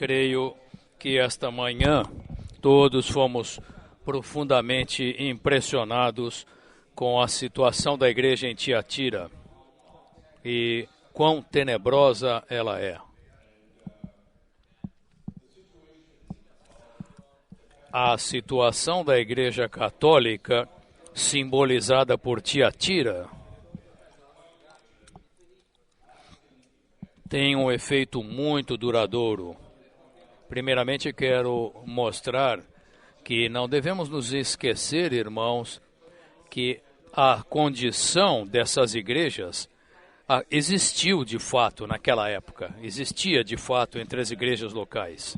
Creio que esta manhã todos fomos profundamente impressionados com a situação da igreja em Tiatira e quão tenebrosa ela é. A situação da igreja católica, simbolizada por Tiatira, tem um efeito muito duradouro. Primeiramente, quero mostrar que não devemos nos esquecer, irmãos, que a condição dessas igrejas existiu de fato naquela época, existia de fato entre as igrejas locais.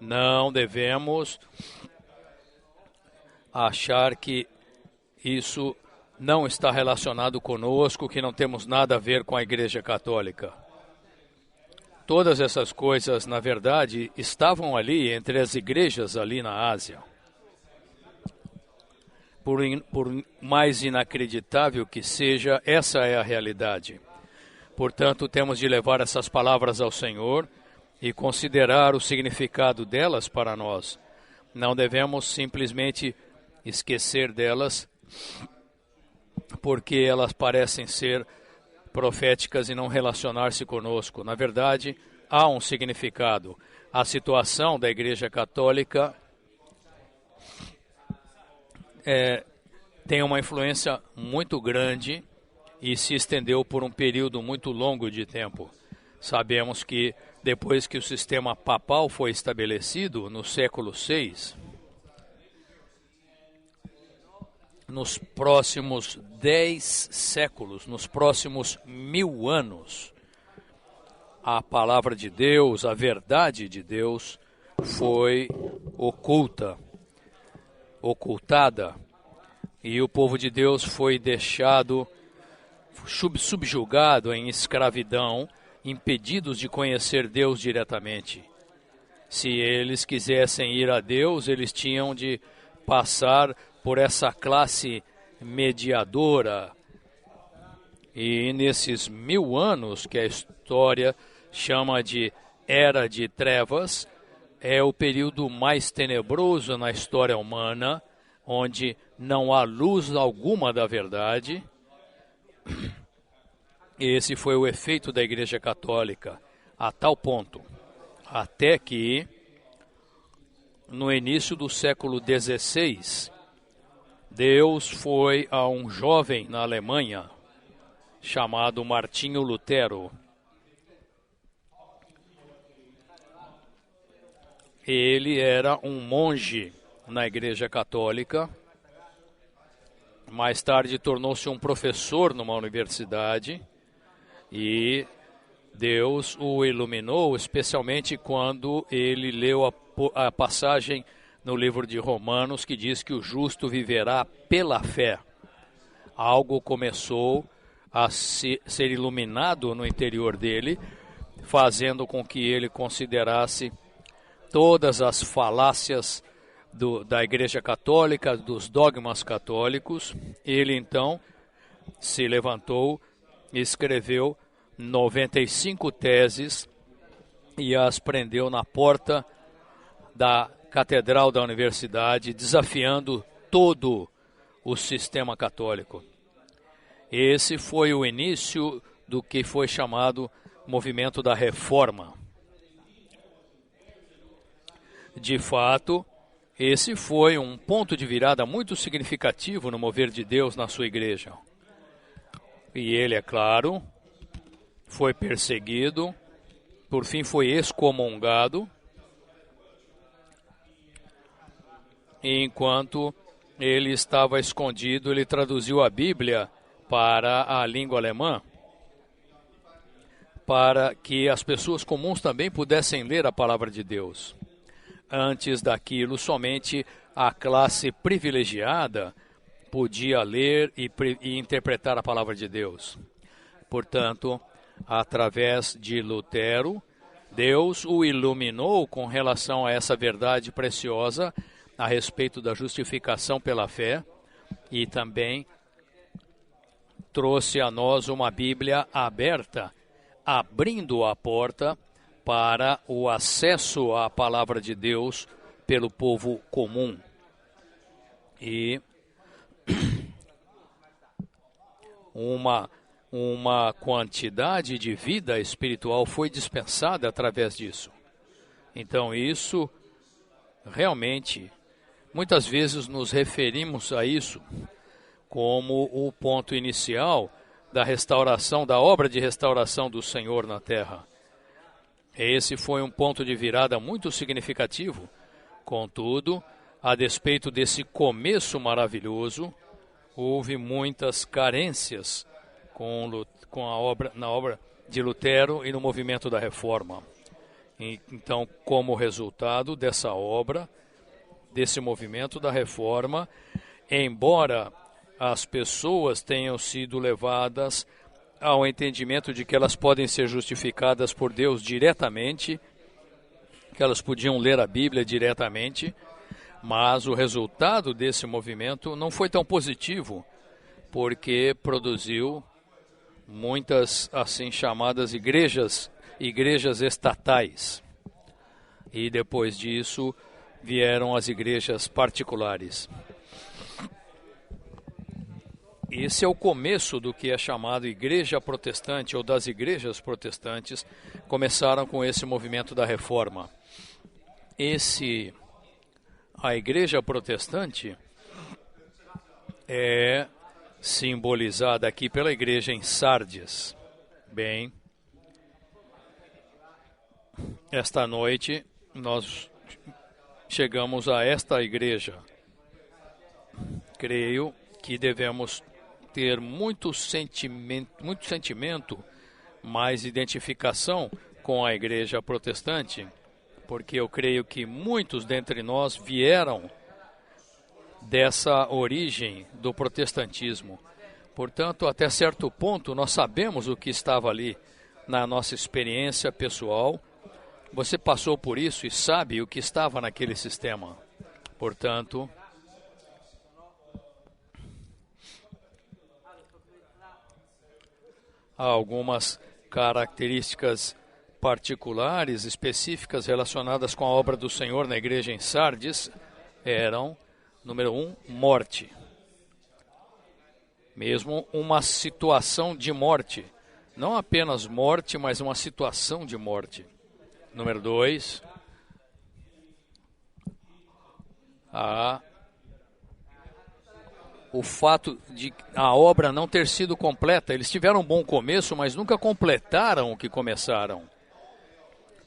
Não devemos achar que isso não está relacionado conosco, que não temos nada a ver com a igreja católica. Todas essas coisas, na verdade, estavam ali entre as igrejas ali na Ásia. Por mais inacreditável que seja, essa é a realidade. Portanto, temos de levar essas palavras ao Senhor e considerar o significado delas para nós. Não devemos simplesmente esquecer delas, porque elas parecem ser proféticas e não relacionar-se conosco. Na verdade, há um significado. A situação da Igreja Católica tem uma influência muito grande e se estendeu por um período muito longo de tempo. Sabemos que depois que o sistema papal foi estabelecido no século VI, nos próximos 10 séculos, nos próximos 1000 anos, a palavra de Deus, a verdade de Deus foi ocultada, e o povo de Deus foi deixado subjugado em escravidão, impedidos de conhecer Deus diretamente. Se eles quisessem ir a Deus, eles tinham de passar por essa classe mediadora. E nesses 1000 anos que a história chama de Era de Trevas, é o período mais tenebroso na história humana, onde não há luz alguma da verdade. Esse foi o efeito da Igreja Católica, a tal ponto, até que, no início do século XVI, Deus foi a um jovem na Alemanha, chamado Martinho Lutero. Ele era um monge na Igreja Católica, mais tarde tornou-se um professor numa universidade, e Deus o iluminou, especialmente quando ele leu a passagem no livro de Romanos, que diz que o justo viverá pela fé. Algo começou a ser iluminado no interior dele, fazendo com que ele considerasse todas as falácias da Igreja Católica, dos dogmas católicos. Ele então se levantou e escreveu 95 teses e as prendeu na porta da catedral da universidade, desafiando todo o sistema católico. Esse foi o início do que foi chamado movimento da Reforma. De fato, esse foi um ponto de virada muito significativo no mover de Deus na sua igreja. E ele, é claro, foi perseguido, por fim foi excomungado, e enquanto ele estava escondido, ele traduziu a Bíblia para a língua alemã, para que as pessoas comuns também pudessem ler a palavra de Deus. Antes daquilo, somente a classe privilegiada podia ler e interpretar a palavra de Deus. Portanto, através de Lutero, Deus o iluminou com relação a essa verdade preciosa a respeito da justificação pela fé, e também trouxe a nós uma Bíblia aberta, abrindo a porta para o acesso à palavra de Deus pelo povo comum. E uma quantidade de vida espiritual foi dispensada através disso. Então isso realmente, muitas vezes nos referimos a isso como o ponto inicial da restauração, da obra de restauração do Senhor na terra. Esse foi um ponto de virada muito significativo. Contudo, a despeito desse começo maravilhoso, houve muitas carências na obra de Lutero e no movimento da Reforma. Então, como resultado dessa obra, desse movimento da Reforma, embora as pessoas tenham sido levadas ao entendimento de que elas podem ser justificadas por Deus diretamente, que elas podiam ler a Bíblia diretamente, mas o resultado desse movimento não foi tão positivo, porque produziu muitas assim chamadas igrejas estatais. E depois disso vieram as igrejas particulares. Esse é o começo do que é chamado igreja protestante, ou das igrejas protestantes, começaram com esse movimento da Reforma. A igreja protestante é simbolizada aqui pela igreja em Sardes. Bem, esta noite nós chegamos a esta igreja. Creio que devemos ter muito sentimento, mais identificação com a igreja protestante, porque eu creio que muitos dentre nós vieram dessa origem do protestantismo. Portanto, até certo ponto, nós sabemos o que estava ali na nossa experiência pessoal. Você passou por isso e sabe o que estava naquele sistema. Portanto, há algumas características particulares, específicas, relacionadas com a obra do Senhor na igreja em Sardes. Eram, número 1, morte. Mesmo uma situação de morte. Não apenas morte, mas uma situação de morte. Número 2, o fato de a obra não ter sido completa. Eles tiveram um bom começo, mas nunca completaram o que começaram.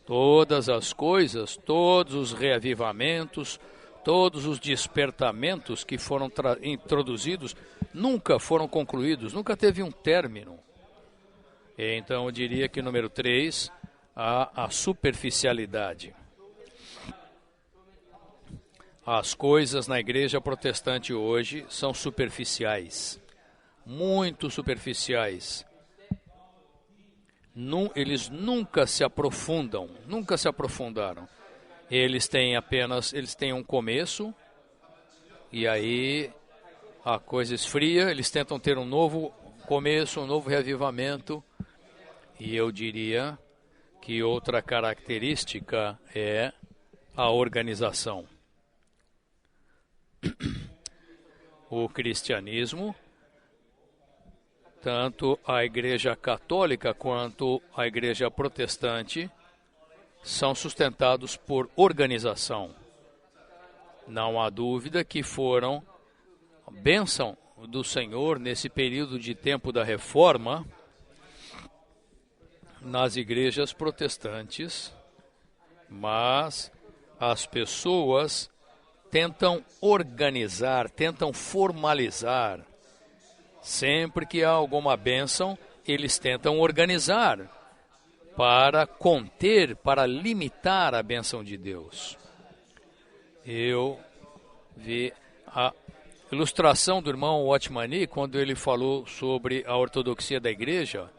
Todas as coisas, todos os reavivamentos, todos os despertamentos que foram introduzidos nunca foram concluídos, nunca teve um término. Então eu diria que número 3, a superficialidade. As coisas na igreja protestante hoje são superficiais, muito superficiais. Eles nunca se aprofundam, nunca se aprofundaram. Eles têm um começo, e aí a coisa esfria, eles tentam ter um novo começo, um novo reavivamento, e eu diria que outra característica é a organização. O cristianismo, tanto a igreja católica quanto a igreja protestante, são sustentados por organização. Não há dúvida que foram a bênção do Senhor nesse período de tempo da Reforma nas igrejas protestantes, mas as pessoas tentam organizar, tentam formalizar. Sempre que há alguma bênção, eles tentam organizar para conter, para limitar a bênção de Deus. Eu vi a ilustração do irmão Watmani, quando ele falou sobre a ortodoxia da igreja.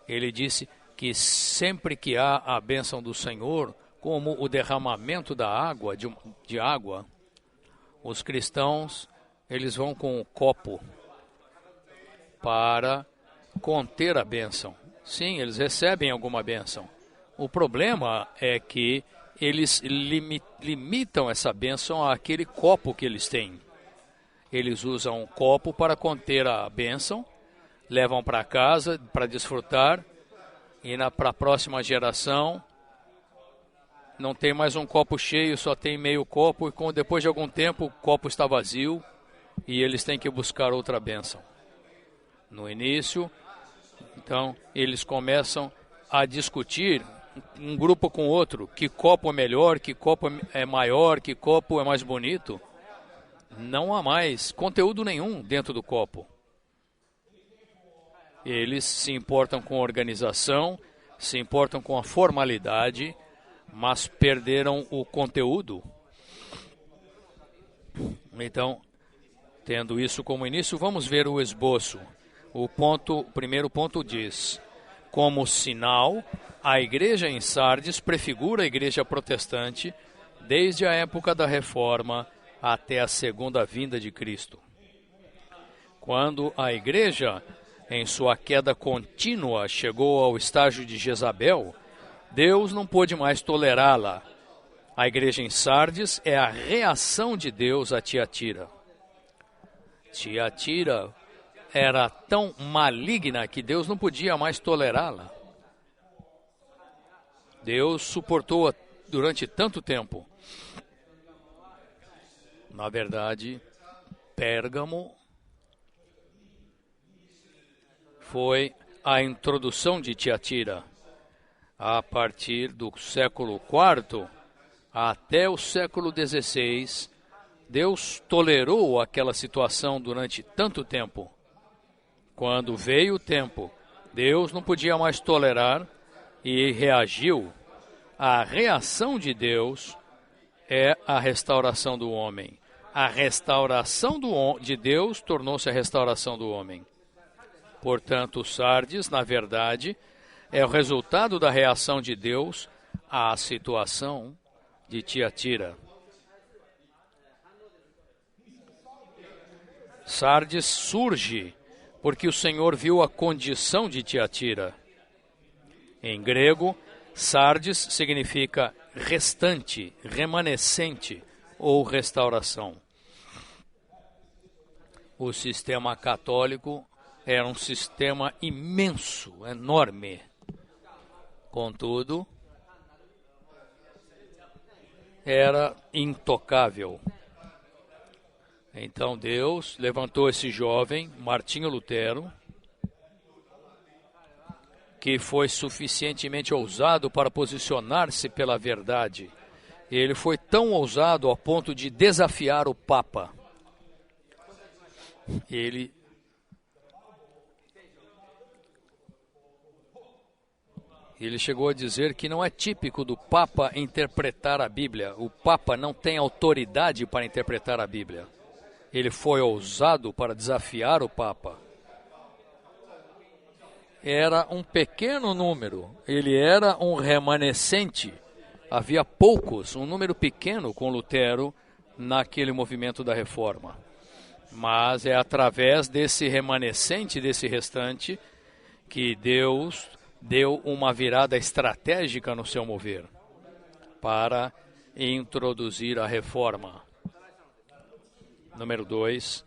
Ele disse que sempre que há a bênção do Senhor, como o derramamento da água, de água, os cristãos, eles vão com um copo para conter a bênção. Sim, eles recebem alguma bênção, O problema é que eles limitam essa bênção àquele copo que eles têm. Eles usam um copo para conter a bênção, levam para casa para desfrutar, e para a próxima geração não tem mais um copo cheio, só tem meio copo, e depois de algum tempo o copo está vazio e eles têm que buscar outra bênção. No início, então, eles começam a discutir, um grupo com outro, que copo é melhor, que copo é maior, que copo é mais bonito. Não há mais conteúdo nenhum dentro do copo. Eles se importam com a organização, se importam com a formalidade, mas perderam o conteúdo. Então, tendo isso como início, vamos ver o esboço. O primeiro ponto diz: como sinal, a igreja em Sardes prefigura a igreja protestante desde a época da Reforma até a segunda vinda de Cristo. Quando a igreja, em sua queda contínua, chegou ao estágio de Jezabel, Deus não pôde mais tolerá-la. A igreja em Sardes é a reação de Deus a Tiatira. Tiatira era tão maligna que Deus não podia mais tolerá-la. Deus suportou-a durante tanto tempo. Na verdade, Pérgamo foi a introdução de Tiatira. A partir do século IV até o século XVI, Deus tolerou aquela situação durante tanto tempo. Quando veio o tempo, Deus não podia mais tolerar e reagiu. A reação de Deus é a restauração do homem. A restauração de Deus tornou-se a restauração do homem. Portanto, Sardes, na verdade, é o resultado da reação de Deus à situação de Tiatira. Sardes surge porque o Senhor viu a condição de Tiatira. Em grego, Sardes significa restante, remanescente ou restauração. O sistema católico era um sistema imenso, enorme. Contudo, era intocável. Então Deus levantou esse jovem, Martinho Lutero, que foi suficientemente ousado para posicionar-se pela verdade. Ele foi tão ousado a ponto de desafiar o Papa. Ele chegou a dizer que não é típico do Papa interpretar a Bíblia. O Papa não tem autoridade para interpretar a Bíblia. Ele foi ousado para desafiar o Papa. Era um pequeno número, ele era um remanescente. Havia poucos, um número pequeno com Lutero naquele movimento da Reforma. Mas é através desse remanescente, desse restante, que Deus deu uma virada estratégica no seu mover para introduzir a Reforma. Número 2.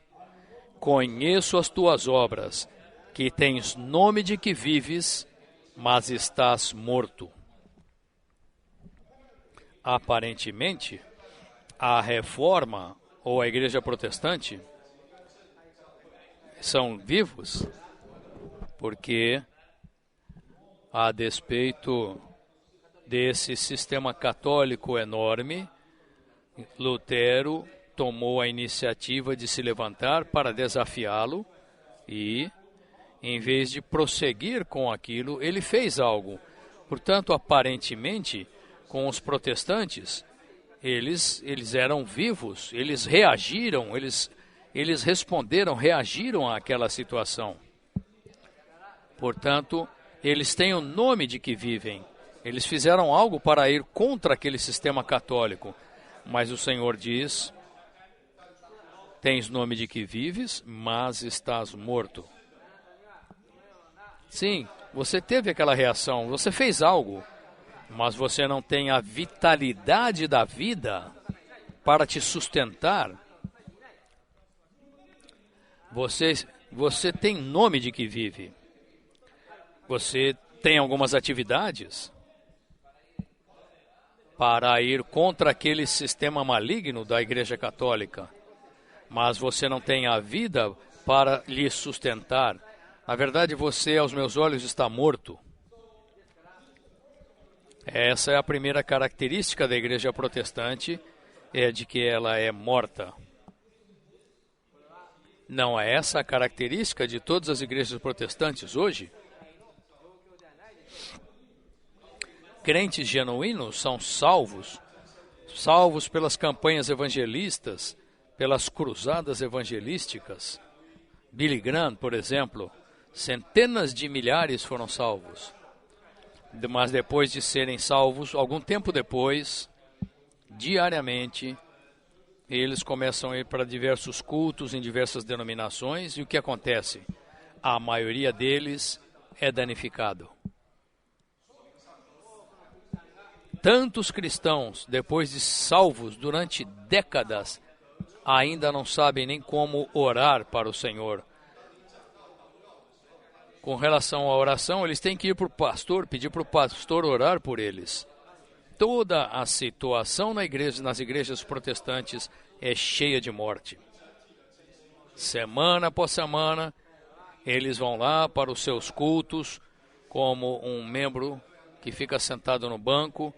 Conheço as tuas obras, que tens nome de que vives, mas estás morto. Aparentemente, a Reforma ou a Igreja Protestante são vivos, porque, a despeito desse sistema católico enorme, Lutero tomou a iniciativa de se levantar para desafiá-lo e, em vez de prosseguir com aquilo, ele fez algo. Portanto, aparentemente, com os protestantes, eles eram vivos, eles reagiram, eles responderam, reagiram àquela situação. Portanto, eles têm o nome de que vivem. Eles fizeram algo para ir contra aquele sistema católico. Mas o Senhor diz: tens nome de que vives, mas estás morto. Sim, você teve aquela reação, você fez algo. mas você não tem a vitalidade da vida para te sustentar, você tem nome de que vive. Você tem algumas atividades para ir contra aquele sistema maligno da Igreja Católica, mas você não tem a vida para lhe sustentar. Na verdade, você, aos meus olhos, está morto. Essa é a primeira característica da Igreja Protestante, é de que ela é morta. Não é essa a característica de todas as igrejas protestantes hoje? Crentes genuínos são salvos pelas campanhas evangelistas, pelas cruzadas evangelísticas. Billy Graham, por exemplo, centenas de milhares foram salvos. Mas depois de serem salvos, algum tempo depois, diariamente, eles começam a ir para diversos cultos em diversas denominações, e o que acontece? A maioria deles é danificado. Tantos cristãos, depois de salvos durante décadas, ainda não sabem nem como orar para o Senhor. Com relação à oração, eles têm que ir para o pastor, pedir para o pastor orar por eles. Toda a situação nas igrejas protestantes é cheia de morte. Semana após semana, eles vão lá para os seus cultos, como um membro que fica sentado no banco,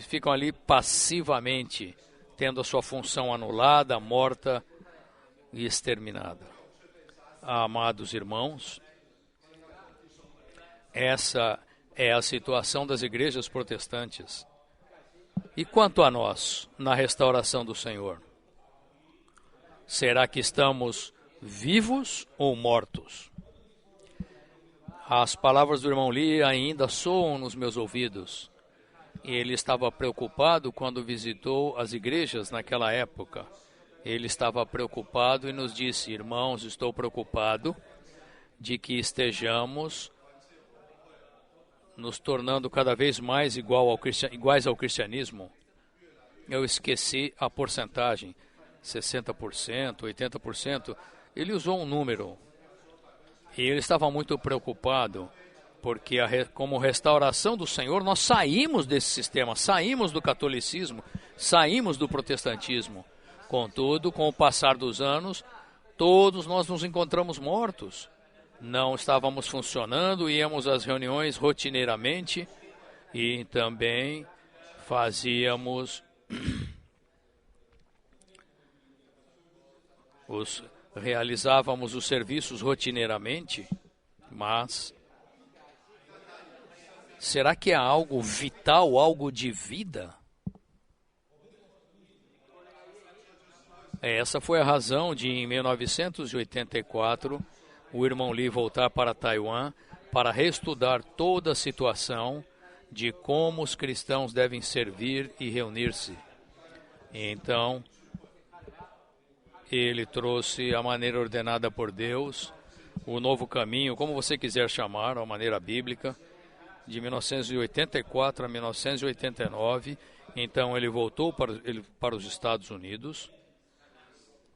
ficam ali passivamente, tendo a sua função anulada, morta e exterminada. Amados irmãos, essa é a situação das igrejas protestantes. E quanto a nós, na restauração do Senhor? Será que estamos vivos ou mortos? As palavras do irmão Lee ainda soam nos meus ouvidos. Ele estava preocupado quando visitou as igrejas naquela época. Ele estava preocupado e nos disse: irmãos, estou preocupado de que estejamos nos tornando cada vez mais iguais ao cristianismo. Eu esqueci a porcentagem, 60%, 80%. Ele usou um número. E ele estava muito preocupado, porque como restauração do Senhor, nós saímos desse sistema, saímos do catolicismo, saímos do protestantismo. Contudo, com o passar dos anos, todos nós nos encontramos mortos. Não estávamos funcionando, íamos às reuniões rotineiramente e também realizávamos os serviços rotineiramente, mas será que é algo vital, algo de vida? Essa foi a razão de, em 1984, o irmão Lee voltar para Taiwan para reestudar toda a situação de como os cristãos devem servir e reunir-se. Então, ele trouxe a maneira ordenada por Deus, o novo caminho, como você quiser chamar, a maneira bíblica, de 1984 a 1989. Então, ele voltou para os Estados Unidos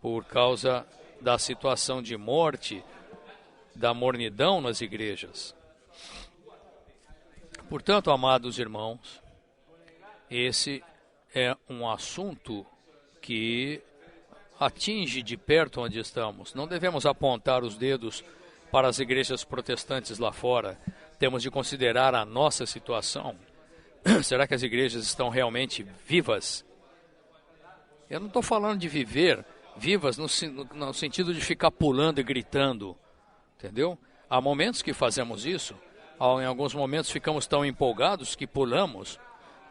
por causa da situação de morte, da mornidão nas igrejas. Portanto, amados irmãos, esse é um assunto que atinge de perto onde estamos. Não devemos apontar os dedos para as igrejas protestantes lá fora. Temos de considerar a nossa situação. Será que as igrejas estão realmente vivas? Eu não estou falando de viver vivas no sentido de ficar pulando e gritando, entendeu? Há momentos que fazemos isso, em alguns momentos ficamos tão empolgados que pulamos,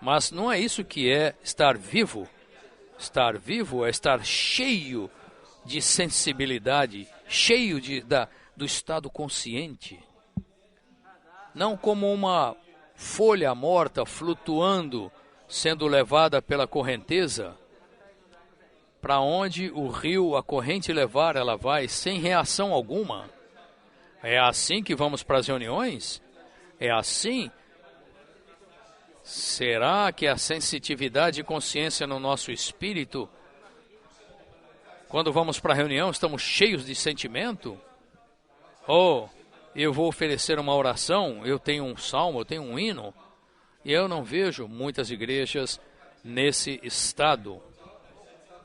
mas não é isso que é estar vivo. Estar vivo é estar cheio de sensibilidade, cheio do estado consciente. Não como uma folha morta flutuando, sendo levada pela correnteza. Para onde o rio, a corrente levar, ela vai, sem reação alguma. É assim que vamos para as reuniões? É assim Será que a sensitividade e consciência no nosso espírito, quando vamos para a reunião, estamos cheios de sentimento? Ou eu vou oferecer uma oração, eu tenho um salmo, eu tenho um hino, e eu não vejo muitas igrejas nesse estado.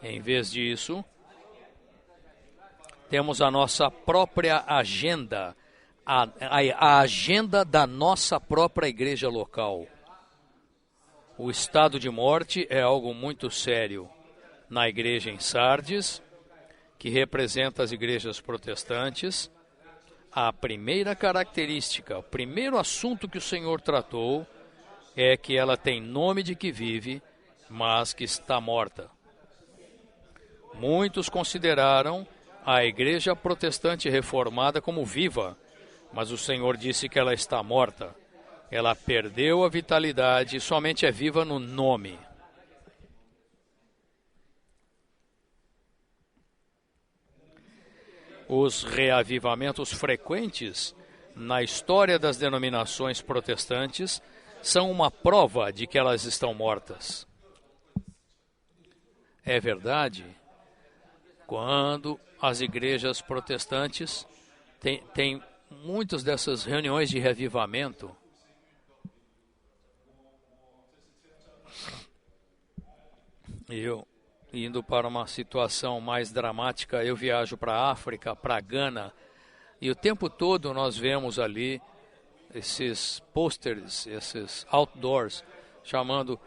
Em vez disso, temos a nossa própria agenda, a agenda da nossa própria igreja local. O estado de morte é algo muito sério na igreja em Sardes, que representa as igrejas protestantes. A primeira característica, o primeiro assunto que o Senhor tratou é que ela tem nome de que vive, mas que está morta. Muitos consideraram a igreja protestante reformada como viva, mas o Senhor disse que ela está morta. Ela perdeu a vitalidade e somente é viva no nome. Os reavivamentos frequentes na história das denominações protestantes são uma prova de que elas estão mortas. É verdade, quando as igrejas protestantes têm muitas dessas reuniões de reavivamento, eu, indo para uma situação mais dramática, eu viajo para a África, para Gana, e o tempo todo nós vemos ali esses posters, esses outdoors, chamando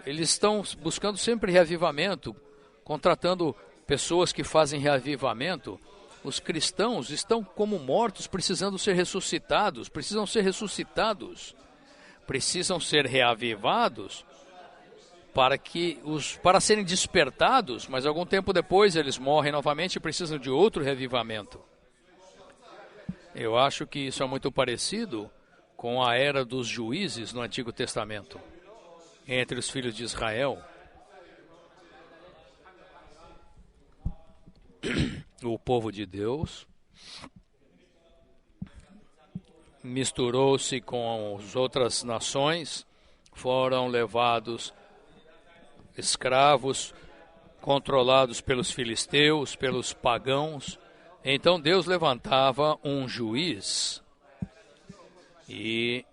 eles estão buscando sempre reavivamento, contratando pessoas que fazem reavivamento. Os cristãos estão como mortos, precisam ser ressuscitados, precisam ser reavivados, para serem despertados, mas algum tempo depois eles morrem novamente e precisam de outro reavivamento. Eu acho que isso é muito parecido com a era dos juízes no Antigo Testamento, entre os filhos de Israel. O povo de Deus misturou-se com as outras nações, foram levados escravos, controlados pelos filisteus, pelos pagãos. Então Deus levantava um juiz e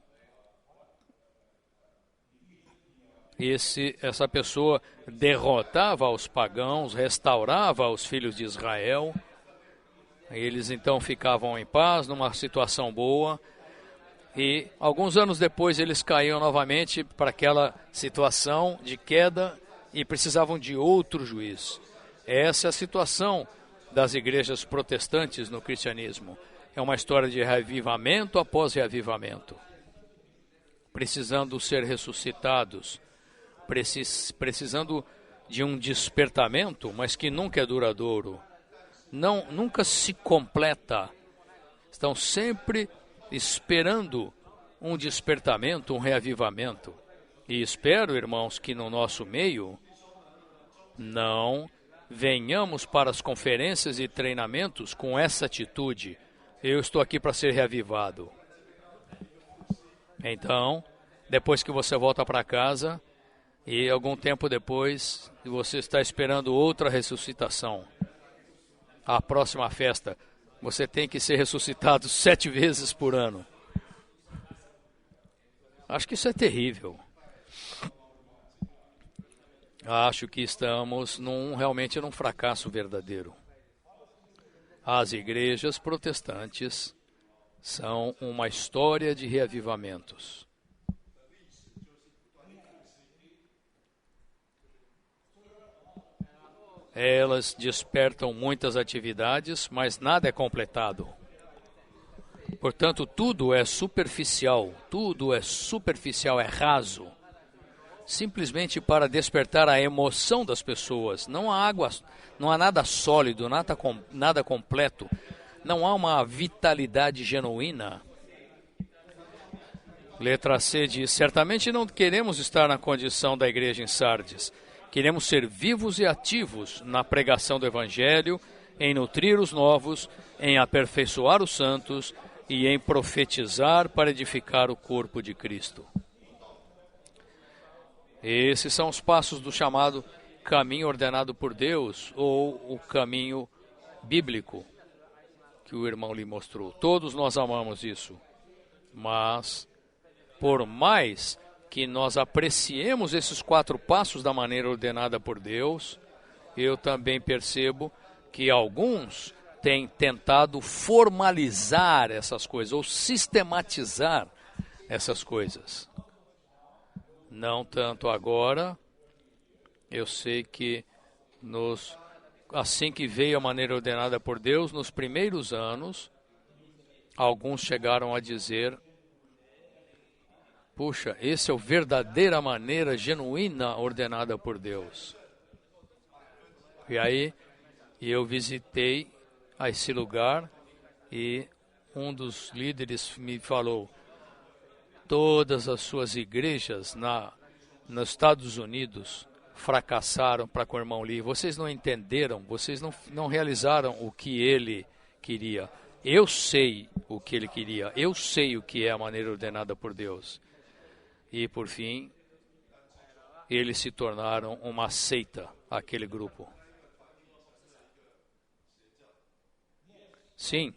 essa pessoa derrotava os pagãos, restaurava os filhos de Israel. Eles então ficavam em paz, numa situação boa. E alguns anos depois eles caíam novamente para aquela situação de queda e precisavam de outro juiz. Essa é a situação das igrejas protestantes no cristianismo. É uma história de reavivamento após reavivamento. Precisando ser ressuscitados, precisando de um despertamento, mas que nunca é duradouro. Nunca se completa. Estão sempre esperando um despertamento, um reavivamento. E espero, irmãos, que no nosso meio não venhamos para as conferências e treinamentos com essa atitude. Eu estou aqui para ser reavivado. Então, depois que você volta para casa e algum tempo depois você está esperando outra ressuscitação, a próxima festa, você tem que ser ressuscitado 7 vezes por ano. Acho que isso é terrível. Acho que estamos realmente num fracasso verdadeiro. As igrejas protestantes são uma história de reavivamentos. Elas despertam muitas atividades, mas nada é completado. Portanto, tudo é superficial, é raso. Simplesmente para despertar a emoção das pessoas. Não há nada sólido, nada completo. Não há uma vitalidade genuína. Letra C diz: certamente não queremos estar na condição da igreja em Sardes. Queremos ser vivos e ativos na pregação do Evangelho, em nutrir os novos, em aperfeiçoar os santos e em profetizar para edificar o corpo de Cristo. Esses são os passos do chamado caminho ordenado por Deus, ou o caminho bíblico que o irmão lhe mostrou. Todos nós amamos isso, mas por mais que nós apreciemos esses 4 passos da maneira ordenada por Deus, eu também percebo que alguns têm tentado formalizar essas coisas, ou sistematizar essas coisas. Não tanto agora, eu sei que assim que veio a maneira ordenada por Deus, nos primeiros anos, alguns chegaram a dizer: puxa, essa é a verdadeira maneira genuína ordenada por Deus. E aí eu visitei a esse lugar e um dos líderes me falou: todas as suas igrejas nos Estados Unidos fracassaram para com o irmão Lee. Vocês não entenderam, vocês não realizaram o que ele queria. Eu sei o que ele queria, eu sei o que é a maneira ordenada por Deus. E por fim, eles se tornaram uma seita, aquele grupo. Sim,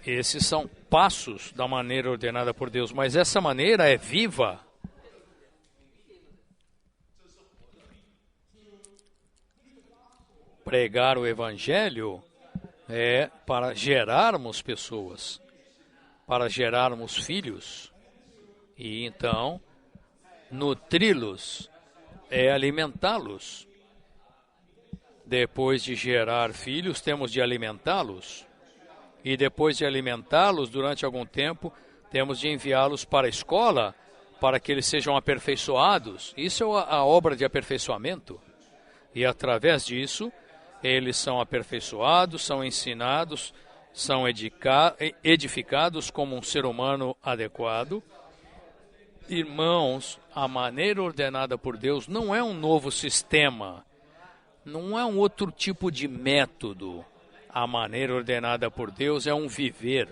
esses são passos da maneira ordenada por Deus, mas essa maneira é viva. Pregar o evangelho é para gerarmos pessoas, para gerarmos filhos, e então nutri-los é alimentá-los. Depois de gerar filhos, temos de alimentá-los. E depois de alimentá-los, durante algum tempo, temos de enviá-los para a escola, para que eles sejam aperfeiçoados. Isso é a obra de aperfeiçoamento. E através disso, eles são aperfeiçoados, são ensinados, são edificados como um ser humano adequado. Irmãos, a maneira ordenada por Deus não é um novo sistema, não é um outro tipo de método. A maneira ordenada por Deus é um viver.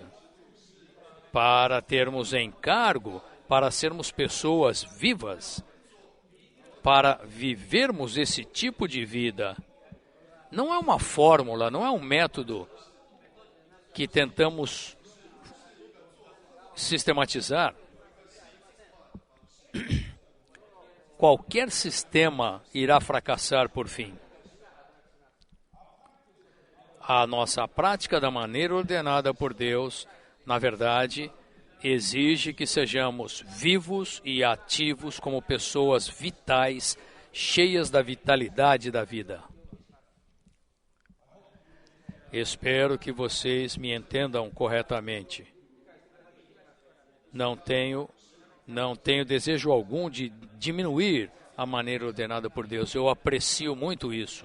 Para termos encargo, para sermos pessoas vivas, para vivermos esse tipo de vida. Não é uma fórmula, não é um método que tentamos sistematizar. Qualquer sistema irá fracassar por fim. A nossa prática da maneira ordenada por Deus, na verdade, exige que sejamos vivos e ativos como pessoas vitais, cheias da vitalidade da vida. Espero que vocês me entendam corretamente. Não tenho desejo algum de diminuir a maneira ordenada por Deus. Eu aprecio muito isso.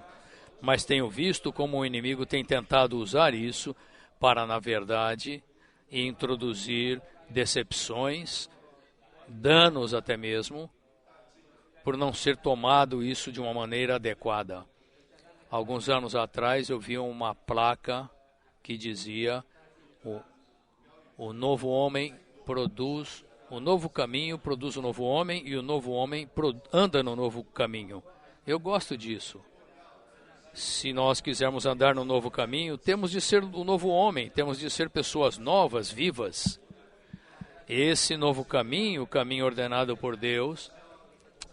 Mas tenho visto como o inimigo tem tentado usar isso para, na verdade, introduzir decepções, danos até mesmo, por não ser tomado isso de uma maneira adequada. Alguns anos atrás eu vi uma placa que dizia: o novo homem produz, o novo caminho produz o novo homem e o novo homem anda no novo caminho. Eu gosto disso. Se nós quisermos andar no novo caminho, temos de ser o novo homem, temos de ser pessoas novas, vivas. Esse novo caminho, o caminho ordenado por Deus,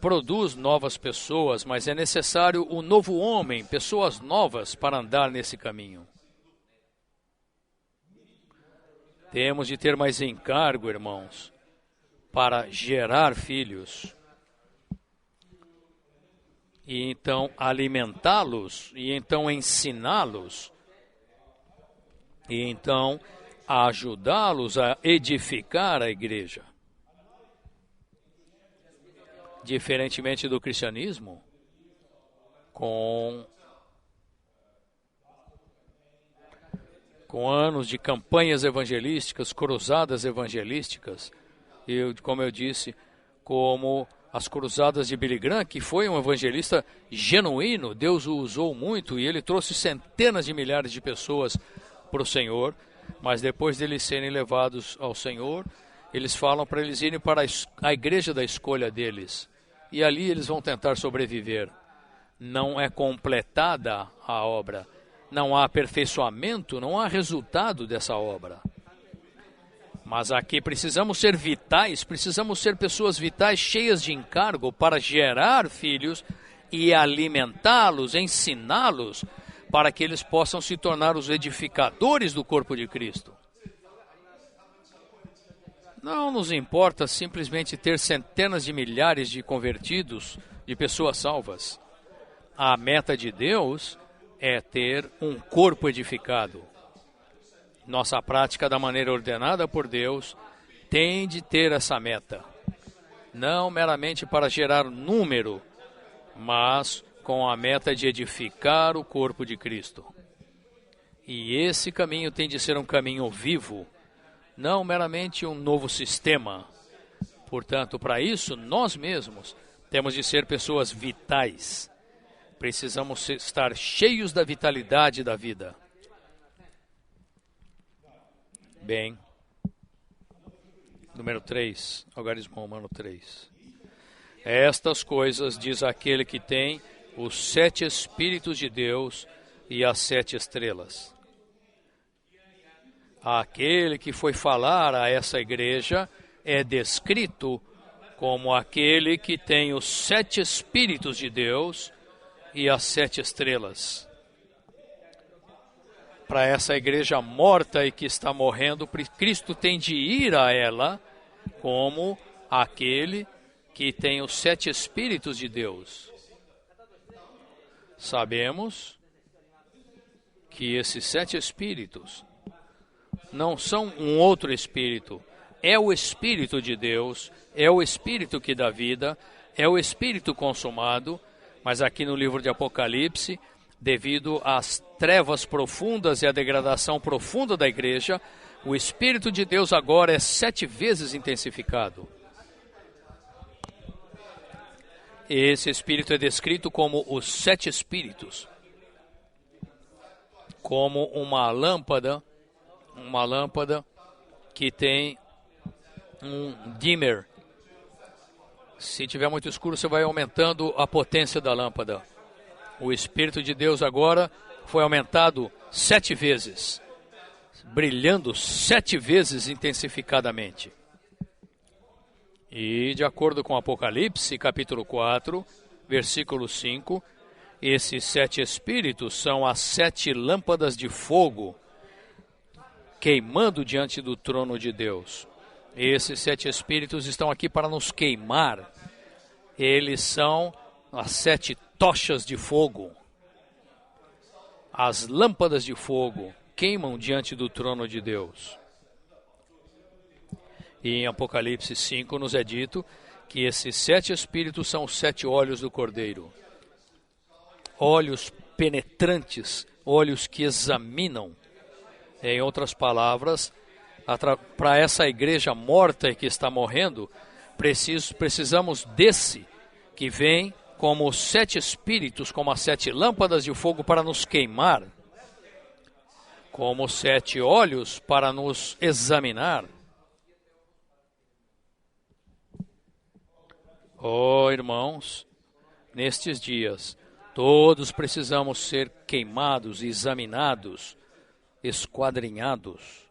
produz novas pessoas, mas é necessário o novo homem, pessoas novas para andar nesse caminho. Temos de ter mais encargo, irmãos, para gerar filhos. E então alimentá-los, e então ensiná-los, e então ajudá-los a edificar a igreja. Diferentemente do cristianismo, com anos de campanhas evangelísticas, cruzadas evangelísticas, e como eu disse, como as cruzadas de Billy Graham, que foi um evangelista genuíno, Deus o usou muito e ele trouxe centenas de milhares de pessoas para o Senhor, mas depois deles serem levados ao Senhor, eles falam para eles irem para a igreja da escolha deles. E ali eles vão tentar sobreviver. Não é completada a obra. Não há aperfeiçoamento, não há resultado dessa obra. Mas aqui precisamos ser vitais, precisamos ser pessoas vitais, cheias de encargo para gerar filhos e alimentá-los, ensiná-los, para que eles possam se tornar os edificadores do corpo de Cristo. Não nos importa simplesmente ter centenas de milhares de convertidos, de pessoas salvas. A meta de Deus é ter um corpo edificado. Nossa prática da maneira ordenada por Deus tem de ter essa meta. Não meramente para gerar número, mas com a meta de edificar o corpo de Cristo. E esse caminho tem de ser um caminho vivo, não meramente um novo sistema. Portanto, para isso, nós mesmos temos de ser pessoas vitais. Precisamos estar cheios da vitalidade da vida. Bem, número 3, algarismo romano 3. Estas coisas diz aquele que tem os 7 Espíritos de Deus e as 7 estrelas. Aquele que foi falar a essa igreja é descrito como aquele que tem os 7 Espíritos de Deus e as 7 estrelas. Para essa igreja morta e que está morrendo, Cristo tem de ir a ela como aquele que tem os 7 Espíritos de Deus. Sabemos que esses 7 Espíritos não são um outro Espírito. É o Espírito de Deus, é o Espírito que dá vida, é o Espírito consumado, mas aqui no livro de Apocalipse, devido às trevas profundas e à degradação profunda da igreja, o Espírito de Deus agora é 7 vezes intensificado. Esse Espírito é descrito como os 7 Espíritos, como uma lâmpada que tem um dimmer. Se tiver muito escuro, você vai aumentando a potência da lâmpada. O Espírito de Deus agora foi aumentado 7 vezes, brilhando 7 vezes intensificadamente. E de acordo com Apocalipse, capítulo 4, versículo 5, esses 7 Espíritos são as 7 lâmpadas de fogo queimando diante do trono de Deus. Esses 7 Espíritos estão aqui para nos queimar. Eles são as 7 tochas de fogo. As lâmpadas de fogo queimam diante do trono de Deus. E em Apocalipse 5 nos é dito que esses 7 Espíritos são os 7 olhos do Cordeiro. Olhos penetrantes, olhos que examinam. Em outras palavras, para essa igreja morta e que está morrendo, precisamos desse que vem como os 7 Espíritos, como as 7 lâmpadas de fogo para nos queimar, como 7 olhos para nos examinar. Oh, irmãos, nestes dias, todos precisamos ser queimados, examinados, esquadrinhados.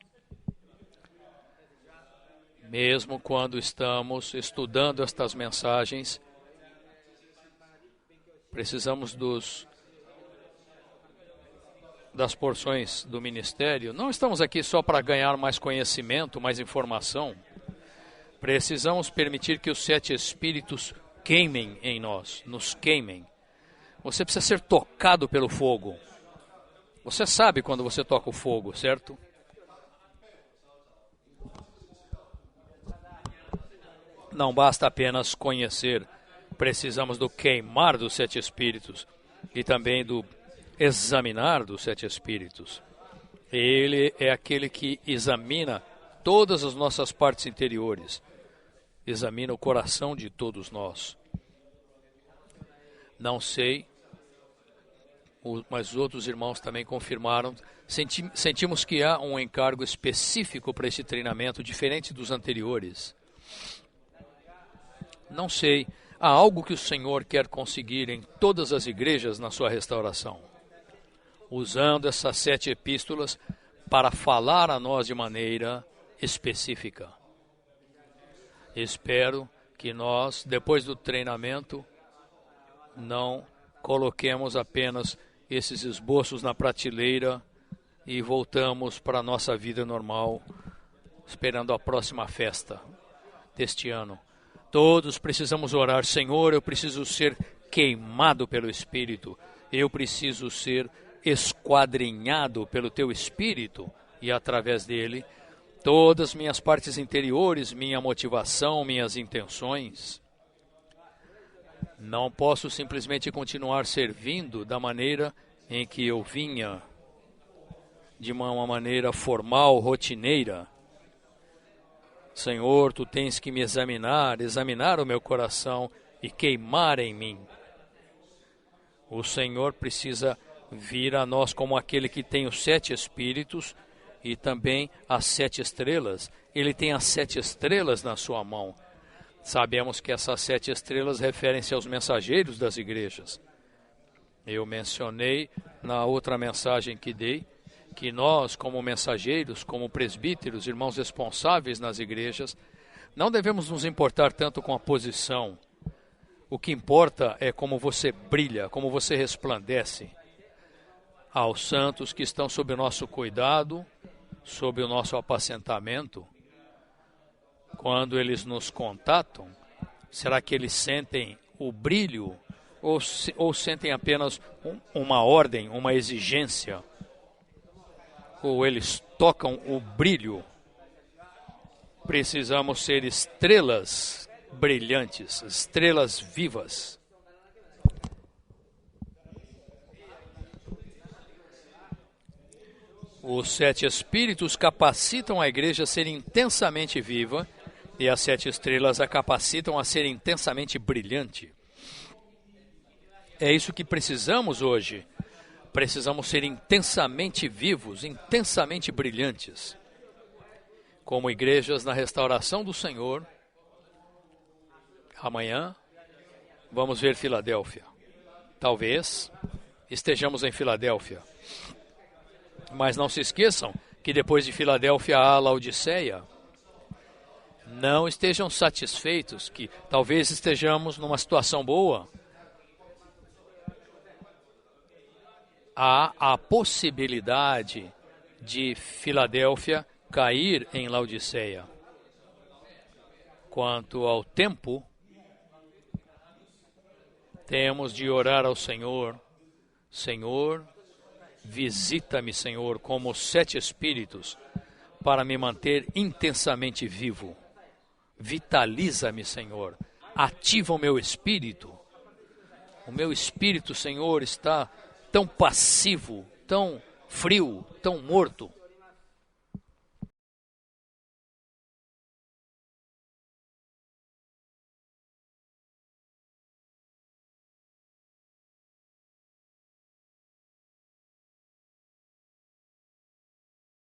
Mesmo quando estamos estudando estas mensagens, precisamos das porções do ministério. Não estamos aqui só para ganhar mais conhecimento, mais informação. Precisamos permitir que os 7 Espíritos queimem em nós, nos queimem. Você precisa ser tocado pelo fogo. Você sabe quando você toca o fogo, certo? Não basta apenas conhecer. Precisamos do queimar dos 7 Espíritos e também do examinar dos 7 Espíritos. Ele é aquele que examina todas as nossas partes interiores, examina o coração de todos nós. Não sei mas os outros irmãos também confirmaram. Sentimos que há um encargo específico para esse treinamento, diferente dos anteriores. Não sei, há algo que o Senhor quer conseguir em todas as igrejas na sua restauração, usando essas 7 epístolas para falar a nós de maneira específica. Espero que nós, depois do treinamento, não coloquemos apenas esses esboços na prateleira e voltamos para a nossa vida normal, esperando a próxima festa deste ano. Todos precisamos orar: Senhor, eu preciso ser queimado pelo Espírito, eu preciso ser esquadrinhado pelo Teu Espírito, e através dele, todas as minhas partes interiores, minha motivação, minhas intenções. Não posso simplesmente continuar servindo da maneira em que eu vinha, de uma maneira formal, rotineira. Senhor, Tu tens que me examinar o meu coração e queimar em mim. O Senhor precisa vir a nós como aquele que tem os 7 Espíritos e também as 7 estrelas. Ele tem as 7 estrelas na sua mão. Sabemos que essas 7 estrelas referem-se aos mensageiros das igrejas. Eu mencionei na outra mensagem que dei, que nós, como mensageiros, como presbíteros, irmãos responsáveis nas igrejas, não devemos nos importar tanto com a posição. O que importa é como você brilha, como você resplandece aos santos que estão sob o nosso cuidado, sob o nosso apacentamento. Quando eles nos contatam, será que eles sentem o brilho ou sentem apenas uma ordem, uma exigência? Ou eles tocam o brilho? Precisamos ser estrelas brilhantes, estrelas vivas. Os 7 Espíritos capacitam a igreja a ser intensamente viva, e as 7 estrelas a capacitam a ser intensamente brilhante. É isso que precisamos hoje. Precisamos ser intensamente vivos, intensamente brilhantes. Como igrejas na restauração do Senhor, amanhã vamos ver Filadélfia. Talvez estejamos em Filadélfia. Mas não se esqueçam que depois de Filadélfia há Laodiceia. Não estejam satisfeitos, que talvez estejamos numa situação boa. Há a possibilidade de Filadélfia cair em Laodiceia. Quanto ao tempo, temos de orar ao Senhor: Senhor, visita-me, Senhor, como os 7 Espíritos, para me manter intensamente vivo. Vitaliza-me, Senhor. Ativa o meu espírito. O meu espírito, Senhor, está tão passivo, tão frio, tão morto.